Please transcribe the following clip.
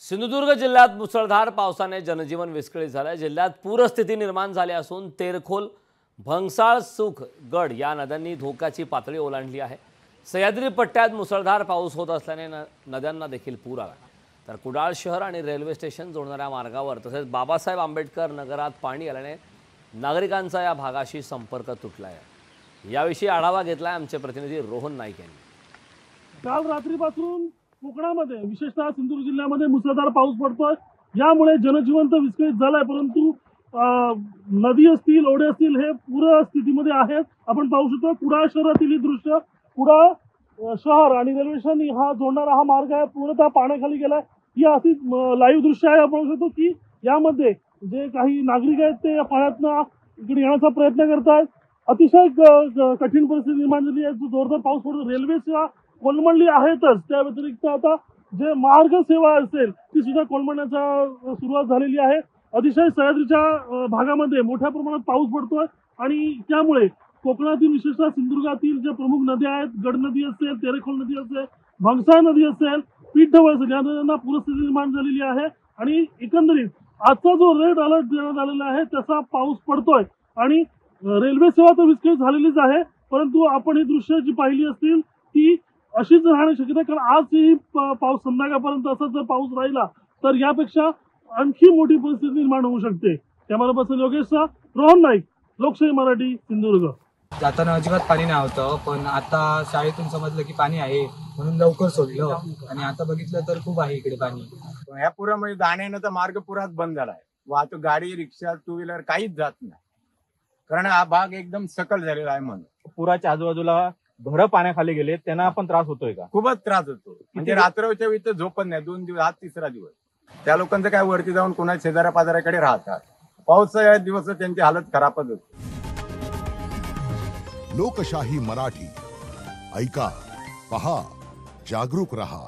सिंधुदुर्ग जिल्ह्यात मुसळधार पावसाने जनजीवन विस्कळीत झाले। जिल्ह्यात पूरस्थिती निर्माण झाली असून तेरखोल, भंगसाळ, सुख, गड या नद्यांनी धोक्याची पातळी ओलांडली आहे। सह्याद्री पट्ट्यात मुसळधार पाऊस होत असल्याने नद्यांना देखील पूर आला। तर कुडाळ शहर आणि रेल्वे स्टेशन जोडणाऱ्या मार्गावर तसेच बाबासाहेब आंबेडकर नगरात पाणी आल्याने नागरिकांचा या भागाशी संपर्क तुटला आहे। याविषयी आढावा घेतलाय आमचे प्रतिनिधी रोहन नाईक यांनी। काल रात्रीपासून कोकणामध्ये विशेषतः सिंधुदुर्ग जिल्ह्यामध्ये मुसळधार पाऊस पडतोय। यामुळे जनजीवन तर विस्कळीत झालंय, परंतु नदी असतील, ओढे असतील हे पूर स्थितीमध्ये आहेत। आपण पाहू शकतो कुडाळ शहरातील ही दृश्य। कुडाळ शहर आणि रेल्वे स्टेशन हा जोडणारा हा मार्ग आहे, पूर्णतः पाण्याखाली गेलाय। ही अशी लाईव्ह दृश्य आहे। आपण पाहू शकतो की यामध्ये जे काही नागरिक आहेत ते पाण्यातनं इकडे येण्याचा प्रयत्न करतायत। अतिशय कठीण परिस्थिती निर्माण झाली आहे। जोरदार पाऊस पडतो, रेल्वे सेवा कोलमडली आहेतच, त्या व्यतिरिक्त आता जे मार्ग सेवा असेल ती सुद्धा कोलमडण्याचा सुरुवात झालेली आहे। अतिशय सह्याद्रीच्या भागामध्ये मोठ्या प्रमाणात पाऊस पडतोय आणि त्यामुळे कोकणातील विशेषतः सिंधुदुर्गातील ज्या प्रमुख नद्या आहेत, गड नदी असेल, तेरेखोल नदी असेल, भंगसाळ नदी असेल, पीठढवळ असेल, या नद्यांना पूरस्थिती निर्माण झालेली आहे। आणि एकंदरीत आजचा जो रेड अलर्ट देण्यात आलेला आहे त्याचा पाऊस पडतोय आणि रेल्वे सेवा तर विस्कळीत झालेलीच आहे, परंतु आपण ही दृश्य जी पाहिली असतील ती अशीच राहण्याची शक्यता आहे। कारण आजही पाऊस संध्याकाळपर्यंत असा जर पाऊस राहिला तर यापेक्षा आणखी मोठी परिस्थिती निर्माण होऊ शकते। कॅमेरा पर्सन योगेशचा, रोहन नाईक, लोकशाही मराठी, सिंधुदुर्ग। जाताना अजिबात पाणी नव्हतं, पण आता शाळेतून समजलं की पाणी आहे म्हणून लवकर सोडलं आणि आता बघितलं तर खूप आहे इकडे पाणी। ह्या पुरामुळे जाण्याचा मार्ग पुरात बंद झालाय। वाहतूक, गाडी, रिक्षा, टू व्हीलर काहीच जात नाही, कारण हा भाग एकदम सकल झालेला आहे। म्हणून पुराच्या आजूबाजूला घरं पाण्याखाली गेले, त्यांना पण त्रास होतोय का? खूपच त्रास होतो, म्हणजे रात्रच्या वेळी तर झोपत नाही। 2 दिवस, आज तिसरा दिवस। त्या लोकांचं काय वरती जाऊन कोणा शेजाऱ्या पाजाऱ्याकडे राहतात। पावसाळ्यात दिवस त्यांची हालत खराबच होती। लोकशाही मराठी ऐका, पहा, जागरूक रहा।